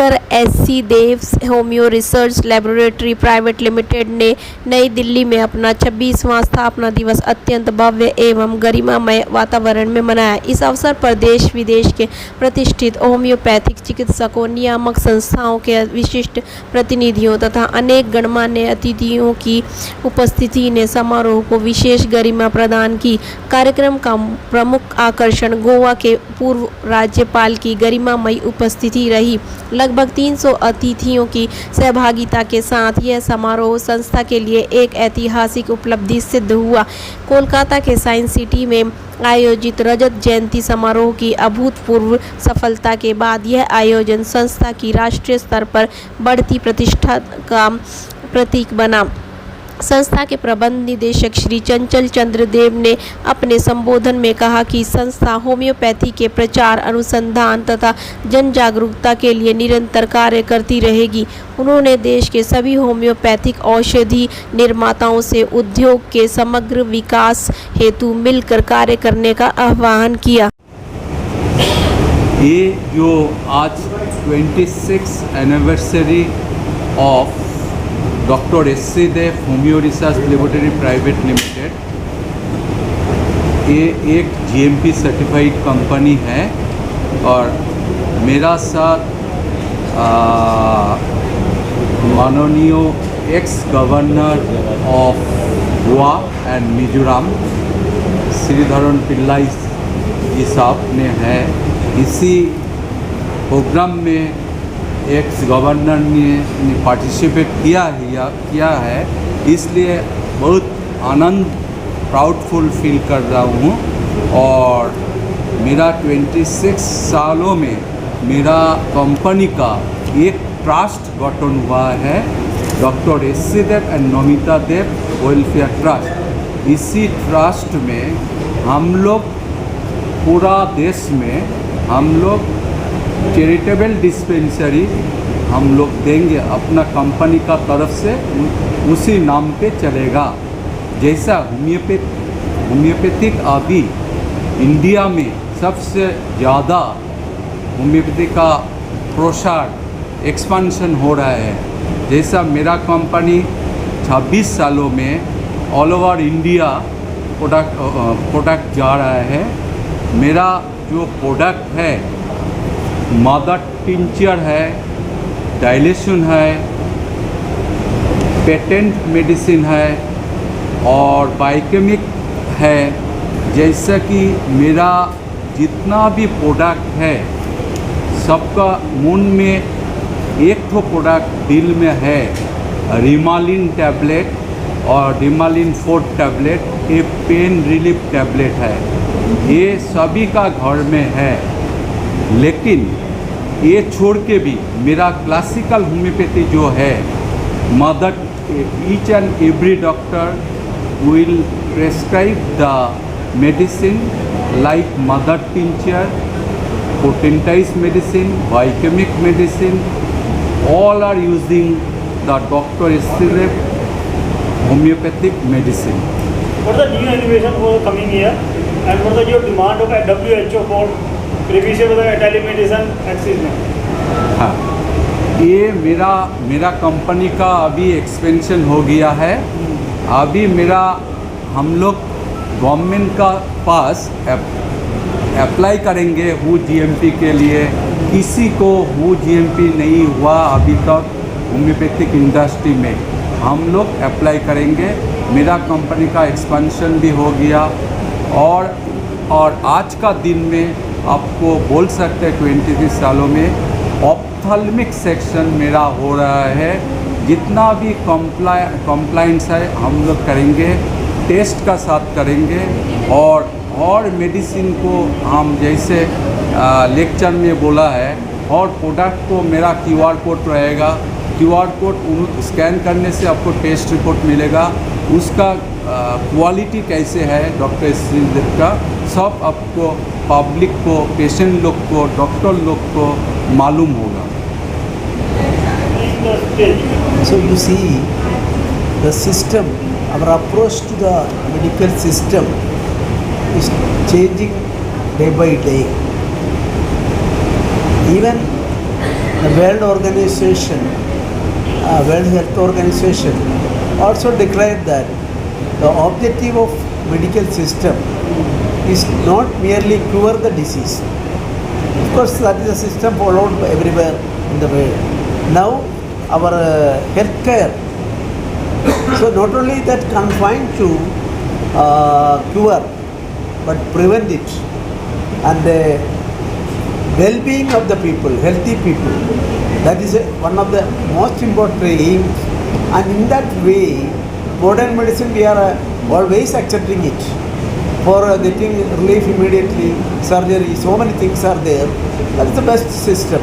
Doctor S C. Dev homeo research laboratory private limited ने नई दिल्ली में अपना 26वां स्थापना दिवस अत्यंत भव्य एवं गरिमामय वातावरण में मनाया। इस अवसर पर देश विदेश के प्रतिष्ठित होम्योपैथिक चिकित्सकों, नियामक संस्थाओं के विशिष्ट प्रतिनिधियों तथा अनेक गणमान्य अतिथियों की उपस्थिति ने समारोह को विशेष गरिमा प्रदान की। कार्यक्रम का प्रमुख आकर्षण गोवा के पूर्व राज्यपाल की गरिमामयी उपस्थिति रही। लगभग 300 अतिथियों की सहभागिता के साथ यह समारोह संस्था के लिए एक ऐतिहासिक उपलब्धि सिद्ध हुआ। कोलकाता के साइंस सिटी में आयोजित रजत जयंती समारोह की अभूतपूर्व सफलता के बाद यह आयोजन संस्था की राष्ट्रीय स्तर पर बढ़ती प्रतिष्ठा का प्रतीक बना। संस्था के प्रबंध निदेशक श्री चंचल चंद्र देव ने अपने संबोधन में कहा कि संस्था होम्योपैथी के प्रचार, अनुसंधान तथा जन जागरूकता के लिए निरंतर कार्य करती रहेगी। उन्होंने देश के सभी होम्योपैथिक औषधि निर्माताओं से उद्योग के समग्र विकास हेतु मिलकर कार्य करने का आह्वान किया। ये जो आज 26 anniversary of doctor S C. Dev homeo research laboratory private limited, ये एक जीएमपी सर्टिफाइड कंपनी है और मेरा साथ माननीय ex governor of Goa and Mizoram Sreedharan Pillai ji sahab ने है। इसी प्रोग्राम में एक्स गवर्नर ने पार्टिसिपेट किया है, इसलिए बहुत आनंद प्राउडफुल फील कर रहा हूँ। और मेरा 26 सालों में मेरा कंपनी का एक ट्रस्ट गठन हुआ है, doctor S C. Dev and Namita Dev welfare trust. इसी ट्रस्ट में हम लोग पूरा देश में हम लोग चैरिटेबल डिस्पेंसरी हम लोग देंगे, अपना कंपनी का तरफ से उसी नाम पे चलेगा। जैसा होम्योपैथिक अभी इंडिया में सबसे ज़्यादा होम्योपैथी का प्रसार एक्सपेंशन हो रहा है, जैसा मेरा कंपनी 26 सालों में ऑल ओवर इंडिया प्रोडक्ट जा रहा है। मेरा जो प्रोडक्ट है मदर टिंचर है, डायलेशन है, पेटेंट मेडिसिन है और बायोकेमिक है। जैसा कि मेरा जितना भी प्रोडक्ट है सबका मुन में एक तो प्रोडक्ट दिल में है, रिमालिन टैबलेट और रिमालिन 4 टैबलेट, ये पेन रिलीफ टैबलेट है। ये सभी का घर में है, लेकिन ये छोड़ के भी मेरा क्लासिकल होम्योपैथी जो है, mother each and every doctor will prescribe the medicine like mother tincture, potentise medicine, biochemic medicine, all are using the Dr. S.C. Dev homeopathic medicine. What are the new innovation for coming year and what is your demand of WHO for previous year telemedicine access में? हाँ, ये मेरा company का अभी expansion हो गया है। अभी हम लोग गवर्नमेंट का पास अप्लाई करेंगे हु जीएमपी के लिए। किसी को हु जीएमपी नहीं हुआ अभी तक होम्योपैथिक इंडस्ट्री में, हम लोग अप्लाई करेंगे। मेरा कंपनी का एक्सपेंशन भी हो गया और आज का दिन में आपको बोल सकते हैं 23 सालों में ऑप्थेल्मिक सेक्शन मेरा हो रहा है। जितना भी कंप्लाइंस है हम लोग करेंगे, टेस्ट का साथ करेंगे और मेडिसिन को हम जैसे लेक्चर में बोला है, और प्रोडक्ट को मेरा QR कोड रहेगा। QR कोड स्कैन करने से आपको टेस्ट रिपोर्ट मिलेगा, उसका क्वालिटी कैसे है डॉक्टर एस.सी. देव का, सब आपको पब्लिक को, पेशेंट लोग को, डॉक्टर लोग को मालूम होगा। So you see the system, our approach to the medical system is changing day by day. Even the World Organization, World Health Organization also declared that the objective of medical system is not merely cure the disease. Of course, that is a system followed everywhere in the world. Now, our healthcare, so not only that confined to cure, but prevent it, and well-being of the people, healthy people. That is one of the most important aims, and in that way, modern medicine we are always accepting it for getting relief immediately, surgery, so many things are there. That is the best system.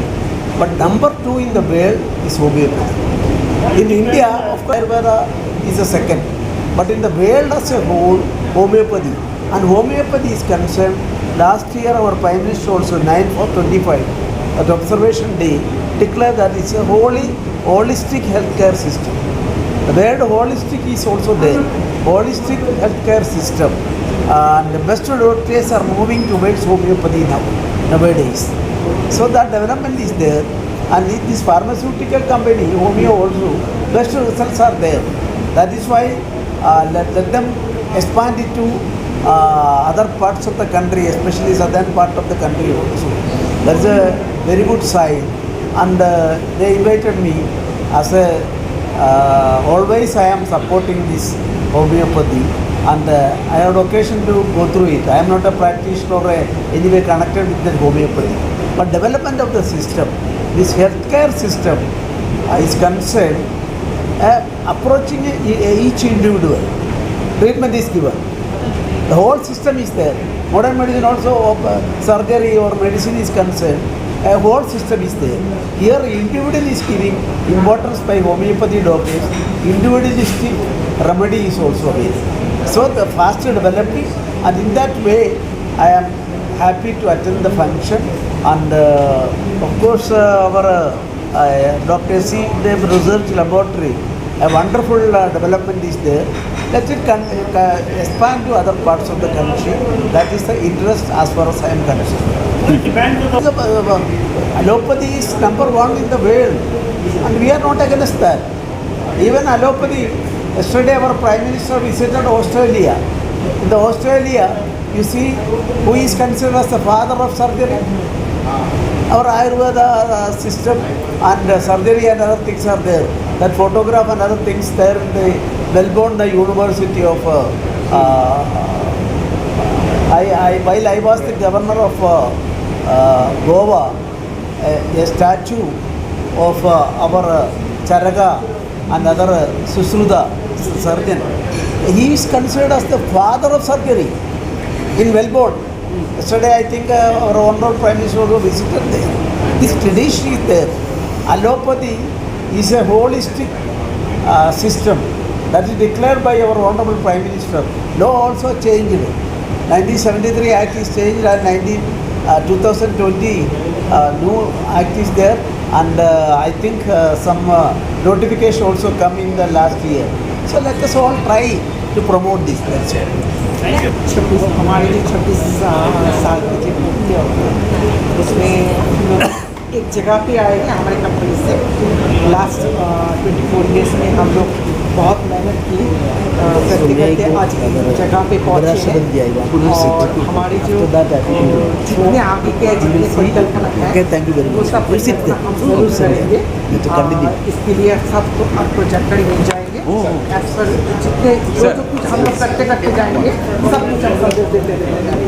But number 2 in the world is homeopathy. In India, of course, Ayurveda is the second. But in the world as a whole, homeopathy. And homeopathy is concerned, last year our Prime Minister also, 9/4/25, at Observation Day, declared that it's a holistic healthcare system. The word holistic is also there. Holistic healthcare system. And the best doctors are moving towards homeopathy nowadays. So that development is there. And in this pharmaceutical company, Homeo also, best results are there. That is why let them expand it to other parts of the country, especially southern part of the country also. That's a very good sign. And they invited me as a, always I am supporting this homeopathy. And I had occasion to go through it. I am not a practitioner or anyway connected with the homeopathy. But development of the system, this healthcare system is concerned, approaching each individual. Treatment is given. The whole system is there. Modern medicine also, surgery or medicine is concerned, a whole system is there. Here individual is giving importance by homeopathy doctors. Individualistic remedy is also available. So the faster developing, and in that way I am happy to attend the function. And of course our Dr. C. Dev Research Laboratory, a wonderful development is there. Let it expand to other parts of the country. That is the interest as far as I am concerned. Allopathy is number 1 in the world, and we are not against that. Even allopathy, yesterday our Prime Minister visited Australia. In the Australia, you see who is considered as the father of surgery? Our Ayurveda system, and surgery and other things are there. That photograph and other things there in the Melbourne, the University of while I was the governor of Goa, a statue of our Charaga and other Susruda surgeon. He is considered as the father of surgery in Melbourne. Yesterday I think our Honorable Prime Minister also visited there. This tradition is there. Allopathy is a holistic system that is declared by our Honorable Prime Minister. Law also changed. 1973 Act is changed, and 2020 new Act is there, and I think some notification also come in the last year. So let us all try to promote this. That's it. Thank you. 26 हमारे जो 26 साल की जो पूर्ति होगी उसमें एक जगह पे आएगा हमारे कंपनी से। लास्ट 24 डेज में हम लोग बहुत मेहनत की करते करते आज की जगह पे पहुँचे हैं। और हमारी जो जितने आगे के जितने परिकल्पना है वो सब परिकल्पना हम जरूर करेंगे। इसके लिए सब प्रोजेक्टर मिल जाएंगे। एज पर जितने जो कुछ हम लोग करते करते जाएंगे सब कुछ हम देते रहेंगे।